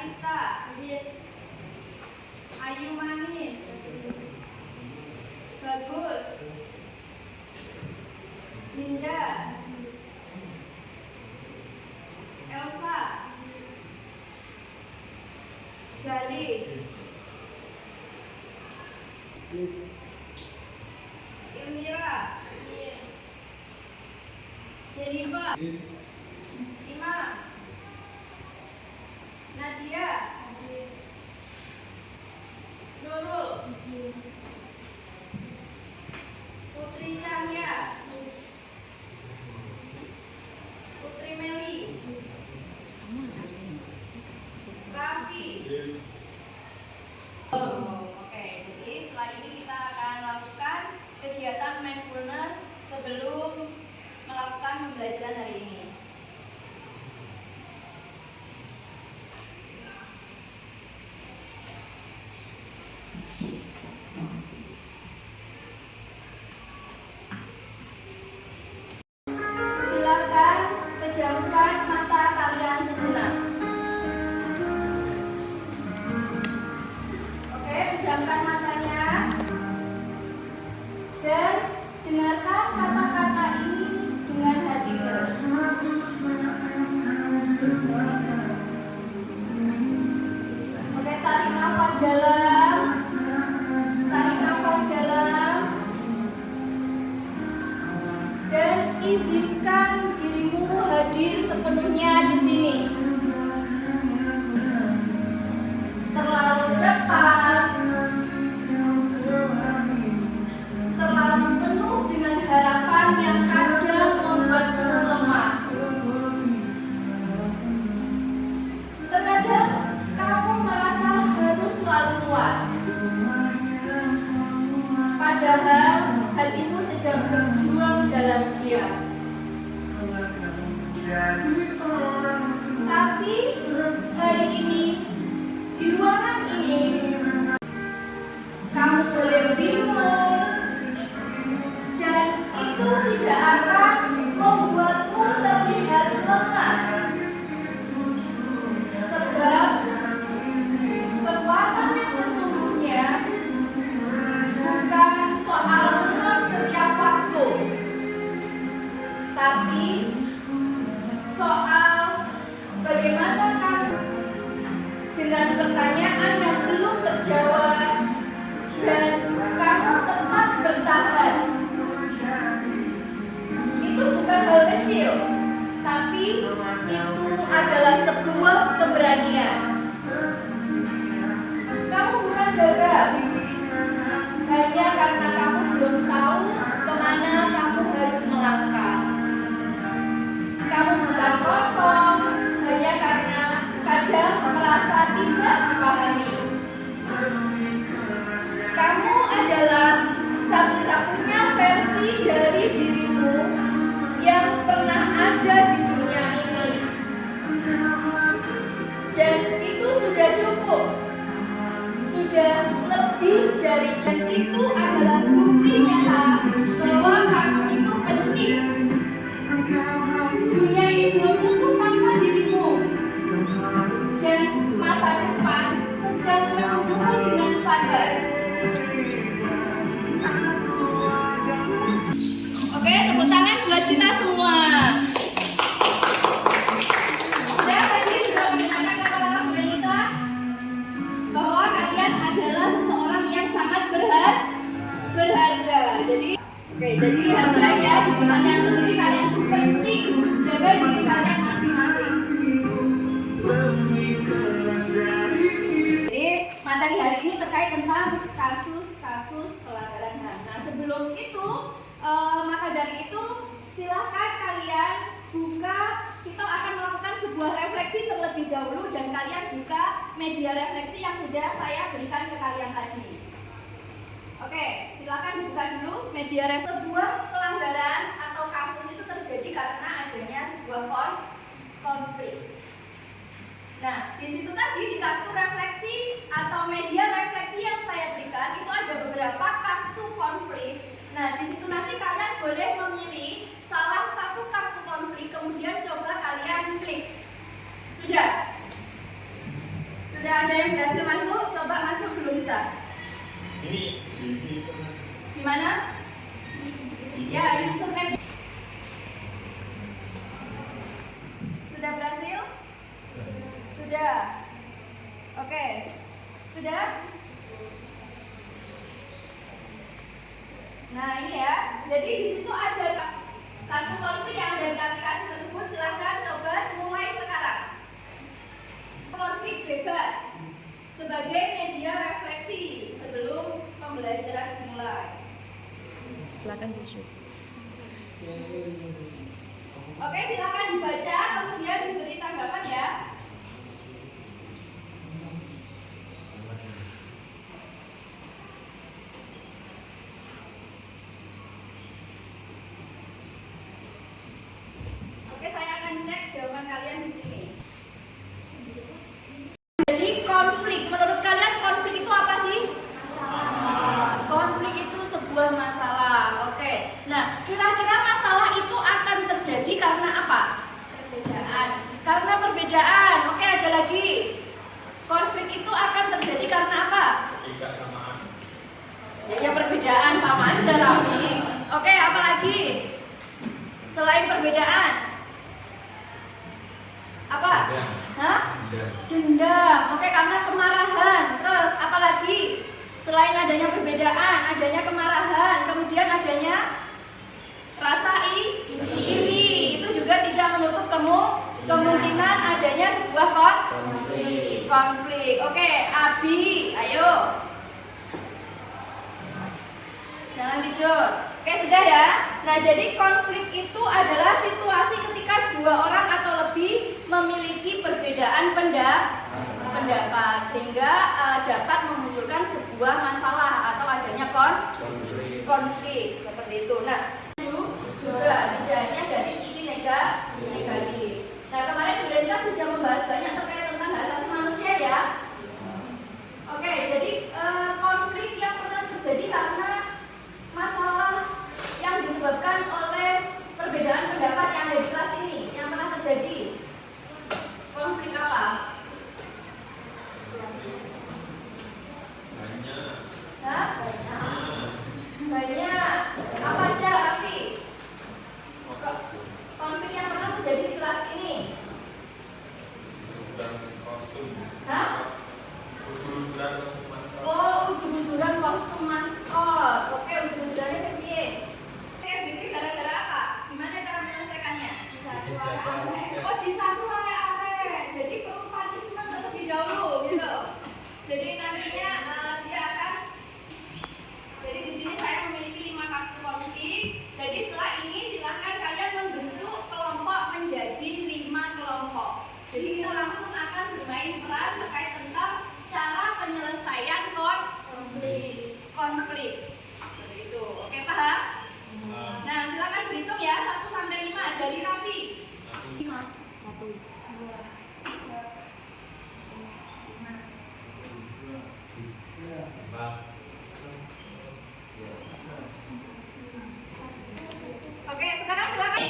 Kalista, Ayu manis, bagus, Linda, Elsa, Galih, Ilmira, Jennifer, Ima, Nadia, Nurul, Putri Cahya, Putri Meli, Raffi. Oke, jadi setelah ini kita akan lakukan kegiatan mindfulness sebelum melakukan pembelajaran hari ini. Silakan pejamkan mata kalian sejenak. Oke, pejamkan matanya dan dengarkan kata-kata ini dengan hati ikhlas. Oke, tarik nafas dalam. Tarik nafas dalam. Dan izinkan dirimu hadir sepenuhnya di sini. Terlalu cepat, terlalu penuh dengan harapan yang kadang membuatmu lemah. Terkadang kamu merasa harus selalu kuat, padahal hatimu sedang berjuang dalam diam. Tapi hari ini, di ruangan ini, kamu boleh bingung, dan itu tidak akan membuatmu terlihat lemah. Sebab kekuatan yang sesungguhnya bukan soal menang setiap waktu, tapi soal bagaimana kamu dengan pertanyaan yang belum terjawab dan kamu tetap bertahan. Itu bukan hal kecil, tapi itu adalah sebuah keberanian. Kamu bukan gagal hanya karena kamu belum tahu kemana kamu harus melangkah. Kamu bukan kosong hanya karena kadang merasa tidak dipahami. Kamu adalah satu-satunya versi dari dirimu yang pernah ada di dunia ini. Dan itu sudah cukup. Sudah lebih dari, dan itu adalah bukti nyata bahwa kamu itu penting. Dunia ini belum utuh tanpa dirimu, dan masa depan sedang menunggu dengan sabar. Oke, tepuk tangan buat kita semua. Saya tadi sudah mendengarkan kata-kata kita bahwa kalian adalah seseorang yang sangat berharga. Jadi harganya di kalian sendiri, kalian itu penting. Jaga diri kalian masing-masing. Jadi materi hari ini terkait tentang kasus-kasus pelanggaran HAM. Nah, sebelum itu, maka dari itu silahkan kalian buka. Kita akan melakukan sebuah refleksi terlebih dahulu, dan kalian buka media refleksi yang sudah saya berikan ke kalian tadi. Oke, silakan buka dulu media refleksi. Sebuah pelanggaran atau kasus itu terjadi karena adanya sebuah konflik. Nah, di situ tadi di kartu refleksi atau media refleksi yang saya berikan itu ada beberapa kartu konflik. Nah, di situ nanti kalian boleh memilih salah satu kartu konflik, kemudian coba kalian klik. Sudah? Sudah. Oke. Sudah? Nah, ini ya. Jadi di situ ada satu konflik yang ada di aplikasi tersebut. Silahkan coba mulai sekarang. Konflik bebas sebagai media refleksi sebelum pembelajaran dimulai. Silakan di-shoot. Oke, silakan dibaca, kemudian diberi tanggapan ya. Oke, saya akan cek jawaban kalian di sini. Jadi konflik, menurut kalian konflik itu apa sih? Konflik itu sebuah masalah. Oke. Nah, kira-kira masalah itu akan terjadi karena apa? Perbedaan. Karena perbedaan. Oke, ada lagi. Konflik itu akan terjadi karena apa? Ketidaksamaan. Ya perbedaan sama aja, Raffi. Oke, apa lagi? Selain perbedaan. Apa? Hah? Dendam. Oke, karena kemarahan. Terus apa lagi? Selain adanya perbedaan, adanya kemarahan, kemudian adanya rasa iri. Itu juga tidak menutup kemungkinan adanya sebuah konflik. Oke, Abi, ayo. Jangan tidur. Oke, sudah ya. Nah, jadi konflik itu adalah situasi ketika dua orang atau lebih memiliki perbedaan pendapat sehingga dapat memunculkan sebuah masalah atau adanya konflik seperti itu. Nah, juga tidak hanya dari sisi negatif. Nah, kemarin Bu Renta sudah membahas banyak terkait tentang hak asasi manusia ya. Oke, jadi konflik yang pernah terjadi karena masalah yang disebabkan oleh perbedaan pendapat yang ada di kelas ini yang pernah terjadi. Konflik apa? Hah? Banyak. Apa aja, Raffi? Konflik yang pernah terjadi di kelas ini. Hah? Oh, udur-uduran kostum maskot. Oke, udur-udurannya sepiye? Bikin gara-gara apa? Gimana cara menyelesaikannya? Oh, di satu area. Jadi perlu punishment terlebih dahulu, gitu. Jadi nantinya dia akan. Jadi di sini saya memiliki 5 kartu konflik. Jadi setelah ini silahkan kalian membentuk kelompok menjadi 5 kelompok. Jadi kita langsung akan bermain peran terkait tentang cara penyelesaian konflik. Seperti itu. Oke, paham? Nah, silakan berhitung ya 1 sampai 5 dari Raffi. 5. 1 2 3 4 Oke, sekarang silakan.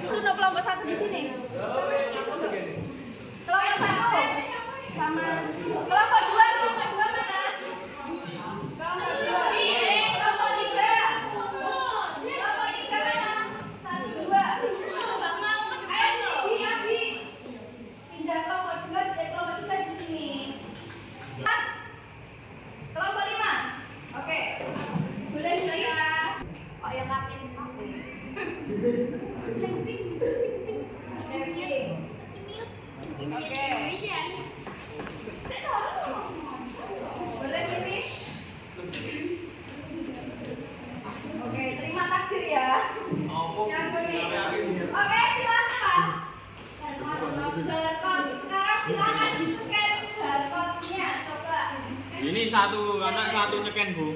Untuk kelompok 1 di sini. Kelompok 1 sama kelompok 2 mana? Kelompok 2. Kelompok 3. Kelompok 3 mana? 1 2. Ayo sini, Abi. Pindah kelompok 2 kelompok 3 di sini. Kelompok 5. Oke. Boleh saya. Kok yang makin Oke. Boleh ini? Oke, terima takdir ya. Yang kuning. Oke, silakan. Barcode. Sekarang silakan di-scan barcode-nya. Coba. Ini satu anak satu nyeken, Bu.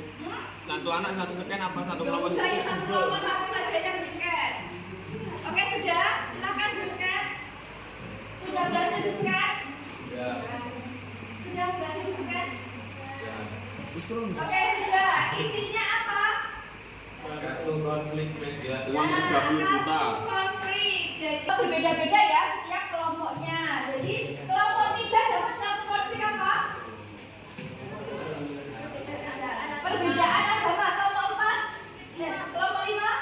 Satu anak satu scan apa satu kelompok? Saya satu kelompok satu saja yang di-scan. Oke, sudah. Silakan di-scan. Sudah berhasil di-scan? Ya. Sudah berhasil di-scan? Ya. Oke, sudah. Isinya apa? Kartu konflik media. Uang 30 juta. Kartu konflik. Jadi berbeda-beda ya setiap kelompoknya. Jadi kelompok 3 dapat kartu konflik apa? Perbedaan agama. Kelompok 4? Ya. Kelompok 5?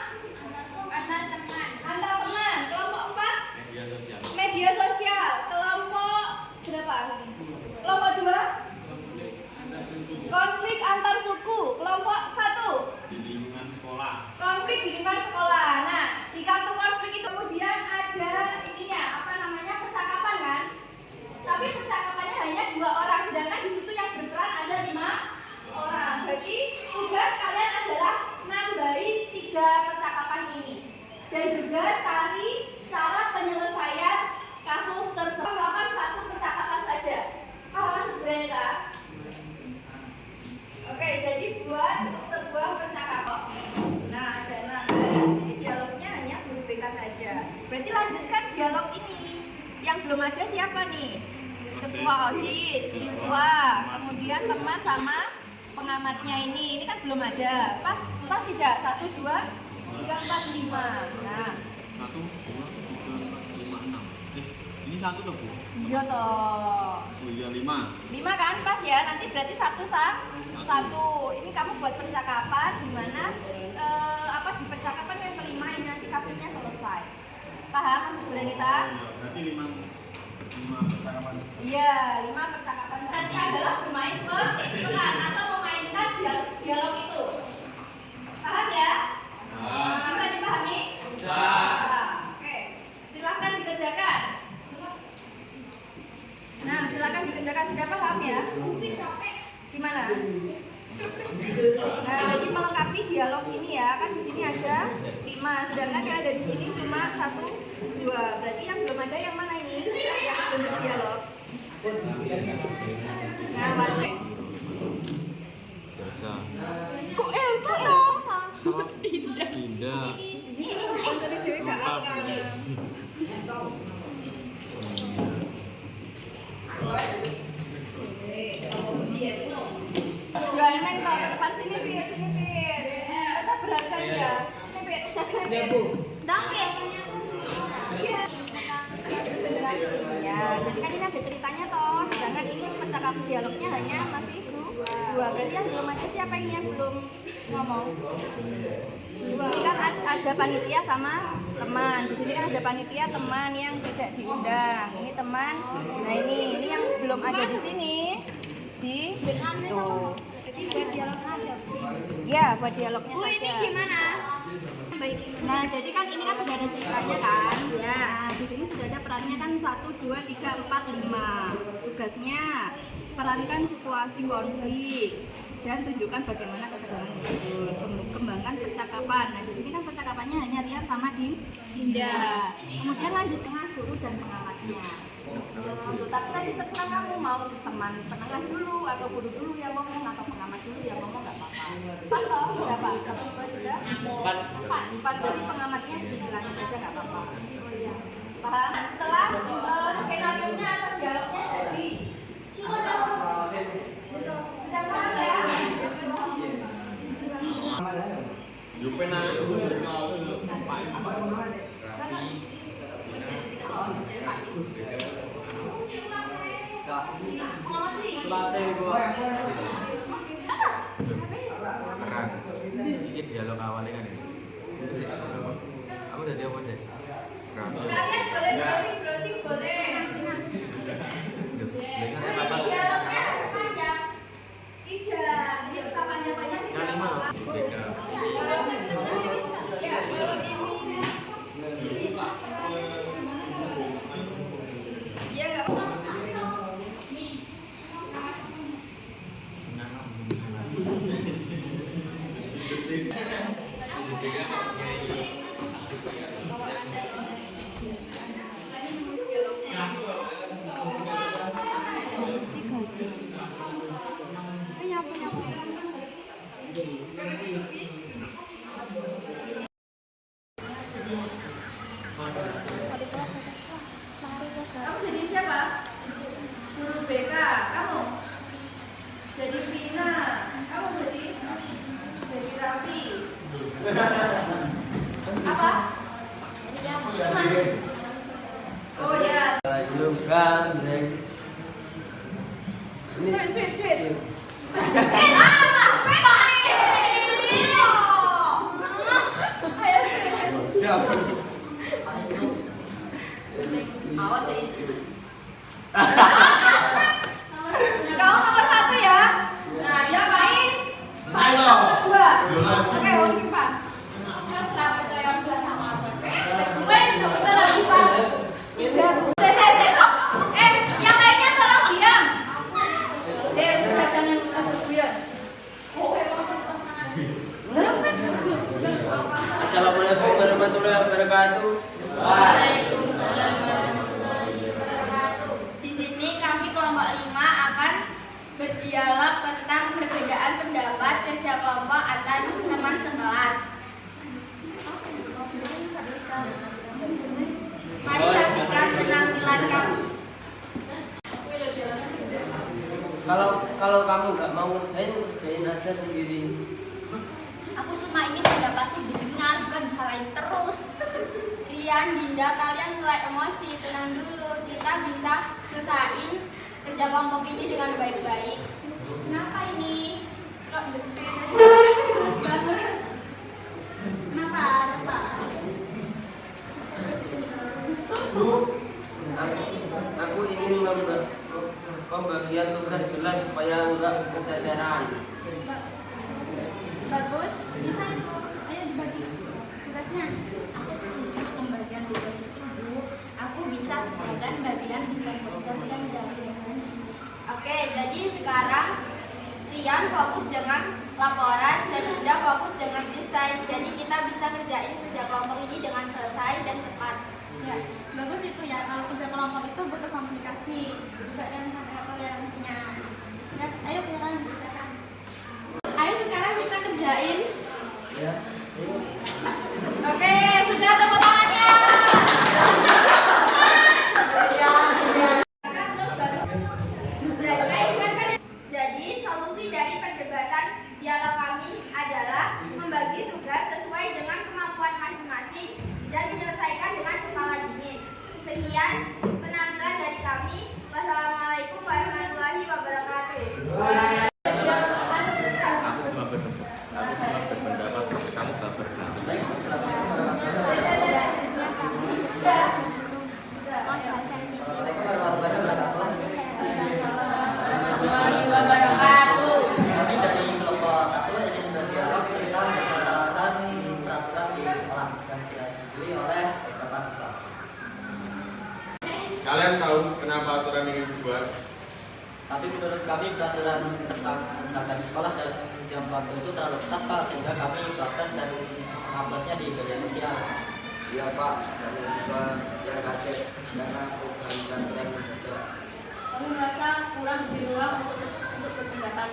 Antar teman. Antar teman. Kelompok 4? Media sosial. Media sosial. Kelompok berapa? Kelompok 2? Konflik antar suku. Kelompok 1? Di lingkungan sekolah. Konflik di lingkungan sekolah. Nah, di kartu konflik itu kemudian ada ininya, apa namanya, percakapan kan? Tapi percakapannya hanya 2 orang, sedangkan di situ yang berperan ada 5 orang. Berarti tugas kalian adalah nambahi 3 percakapan ini. Dan juga cari cara penyelesaian kasus tersebut. Melakukan 1 percakapan saja. Paham maksud Brenda? Oke, jadi buat sebuah percakapan. Nah, jadi dialognya hanya guru BK saja. Berarti lanjutkan dialog ini. Yang belum ada siapa nih? Ketua OSIS, siswa, kemudian teman sama pengamatnya ini. Ini kan belum ada. Pas tidak? 1, 2, 3, 4, 5. Nah, 1, 2, 3, 4, 5, 6. Ini 1 tuh, Bu? iya toh. Oh iya, 5. 5 kan pas ya, nanti berarti 1 satu. Ini kamu buat percakapan di mana di percakapan yang kelima ini nanti kasusnya selesai. Paham maksud kita? Berarti 5 percakapan. Iya, 5 percakapan. Nanti adalah bermain peran atau memainkan dialog itu. Paham ya? Bisa dipahami? Bisa. Oke, silahkan dikerjakan. Nah, silakan dikerjakan. Sudah paham ya? Gimana? Nah, jadi melengkapi dialog ini ya, kan di sini ada 5, sedangkan yang ada di sini cuma 1, 2. Berarti yang belum ada yang mana ini? Yang belum berdialog. Nah, masih. Elsa. Kok Elsa toh? Indah. Untuk dewe gak apa. Ya enak toh, ke depan sini Pit, sini Pit. Kita berangkat ya. Sini Pit, sini Pit. Dang Pit. Iya. Ya, jadi kan ini ada ceritanya toh. Sedangkan ini percakapan dialognya hanya masih 2. Berarti yang belum ada siapa ini yang belum ngomong? 2. Ini kan ada panitia sama teman. Di sini kan ada panitia, teman yang tidak diundang. Ini teman. Nah, ini yang belum ada di sini. Di tuh. Jadi buat dialog aja. Ya, buat dialognya Bu, saja. ini gimana? Nah, jadi kan ini kan sudah ada ceritanya kan? Ya, di sini sudah ada perannya kan 1, 2, 3, 4, 5. Tugasnya perankan situasi konflik dan tunjukkan bagaimana ketegangan muncul. Kembangkan percakapan. Nah, di sini kan percakapannya hanya Rian sama Dinda. Kemudian lanjut dengan guru dan pengamatnya. Tapi nanti terserah kamu mau teman penengah dulu atau guru dulu yang ngomong atau pengamat dulu yang ngomong, nggak apa-apa. Pas tahu berapa? 1, 2, 3, 4. Jadi pengamatnya dibilangin saja nggak apa-apa. Paham? Setelah skenario-nya atau dialognya jadi, sudah paham ya? Jupena Peran. Ini dialog awalnya kan ini. Itu sih. Aku udah apa sih? Peran. Kalian boleh browsing boleh. Dengan Ini apa? dialognya panjang. Tidak usah panjang-panjang. Yang 5 loh. BK. Ya, kalau ini dia nggak Apa? Oh ya. Ayo gandreng. Sweet. Ayo sweet. Awas ya. Kamu nomor 1 ya. Nah, ya Pais. Pais nomor 2. Oke, Wong Pak. Terus tak percaya udah sama apa. Gue coba lagi Pak. Yang lainnya tolong diam. Sudah jangan kemudian. Assalamualaikum warahmatullahi wabarakatuh. Waalaikumsalam warahmatullahi wabarakatuh. Di sini kami kelompok 5 akan berdialog tentang perbedaan pendapat kerja kelompok antar teman sekelas. Mari saksikan penampilan kami. Kalau kamu nggak mau kerjain aja sendiri. Aku cuma ingin pendapatku didengar, bukan disalahin terus. Rian, Dinda, kalian mulai emosi, tenang dulu. Kita bisa selesain kerja kelompok ini dengan baik-baik. Kenapa ini? Kok Kenapa? Aku ingin pembagian tugas jelas supaya nggak keteteran. Bagus, bisa itu. Ayo dibagi tugasnya. Aku setuju pembagian tugas itu, Bu. Aku bisa dan bagian bisa bekerja dari. Oke, jadi sekarang Rian fokus dengan laporan dan Dinda fokus dengan desain. Jadi kita bisa kerjain kerja kelompok ini dengan selesai dan cepat. Ya, bagus itu ya. Kalau kerja kelompok itu butuh komunikasi juga dan toleransinya. Ya, ayo silakan dikerjakan. Ayo sekarang kita kerjain. Ya. Oke, sudah tepuk tangannya. Jadi solusi dari perdebatan dialog kami adalah membagi tugas sesuai dengan kemampuan masing-masing dan menyelesaikan dengan kepala dingin. Sekian penampilan dari kami. Wassalamualaikum warahmatullahi wabarakatuh. Aku cuma berpendapat kamu baper banget. Kami dari kelompok 1 ingin berdialog cerita permasalahan peraturan di sekolah yang dihadiri oleh beberapa siswa. Kalian tahu kenapa aturan ini dibuat? Tapi menurut kami peraturan tentang seragam sekolah dan jam waktu itu terlalu ketat Pak, sehingga kami protes dan uploadnya di media sosial. Iya Pak, dari siswa yang kaget karena perubahan tren mendadak. Kamu merasa kurang diberi ruang untuk berpendapat?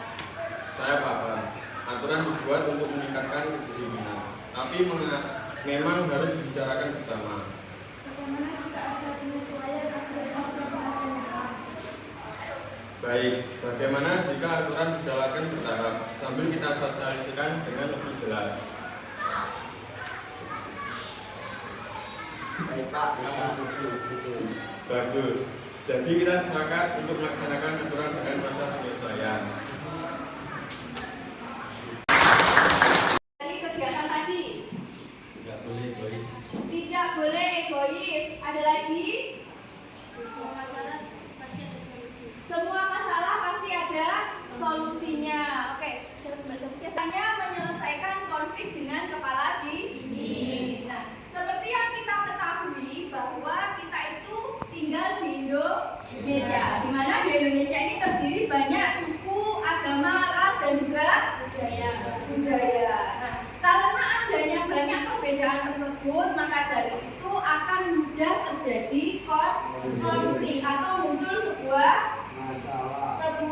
Saya paham. Aturan dibuat untuk meningkatkan kedisiplinan, tapi memang harus dibicarakan bersama. Bagaimana jika ada penyesuaian agar bahasanya? Baik, bagaimana jika aturan dijalankan bertahap sambil kita sosialisasikan dengan lebih jelas? Baik Pak, kami setuju. Bagus. Jadi kita sepakat untuk melaksanakan aturan dengan masa penyesuaian. Dari kegiatan tadi, Nggak boleh egois. tidak boleh egois. Ada lagi? Semua masalah pasti ada solusinya. Oke, hanya menyelesaikan konflik dengan kepala dingin. Nah, seperti yang kita ketahui bahwa kita itu tinggal di Indonesia, di mana di Indonesia ini terdiri banyak suku, agama, ras dan juga budaya. Nah, karena adanya banyak perbedaan tersebut, maka dari itu akan mudah terjadi konflik atau muncul sebuah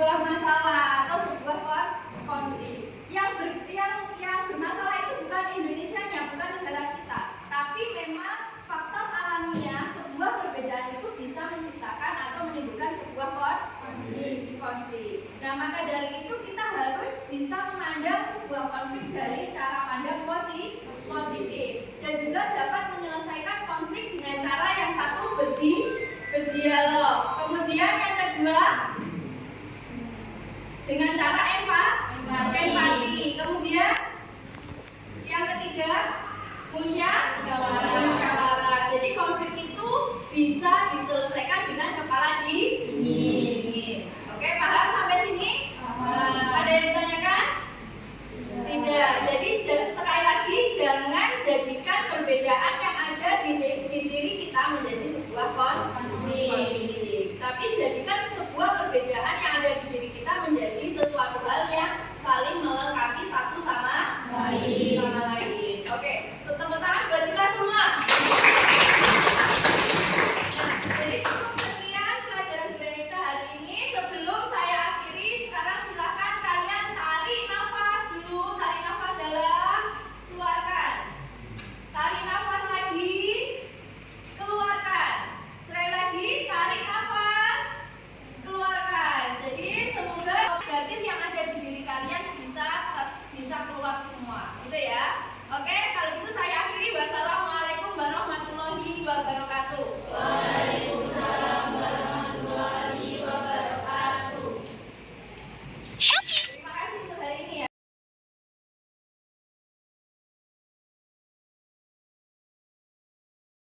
masalah atau sebuah konflik. Yang bermasalah itu bukan Indonesianya, bukan negara kita, tapi memang faktor alamiah sebuah perbedaan itu bisa menciptakan atau menimbulkan sebuah konflik. Nah, maka dari itu kita harus bisa memandang sebuah konflik dari cara pandang positif. dengan cara empati. Kemudian yang ketiga, musyawarah. Jadi konflik itu bisa diselesaikan dengan kepala dingin. Oke, paham sampai sini? Ada yang ditanyakan? Tidak. Jadi sekali lagi, jangan jadikan perbedaan yang ada di diri kita menjadi sebuah konflik. Tapi jadikan sebuah perbedaan yang ada di diri kita menjadi sesuatu hal yang saling melengkapi satu sama lain. Oke, tepuk tangan buat kita semua. Nah, jadi cukup sekian pelajaran Granita hari ini. Sebelum saya akhiri, sekarang silakan kalian tarik nafas dulu. Tarik nafas dalam, keluarkan. Tarik nafas lagi, keluarkan. Sekali lagi, tarik nafas, keluarkan. Jadi semoga negatif yang ada di diri kalian bisa keluar semua, gitu ya. Oke, kalau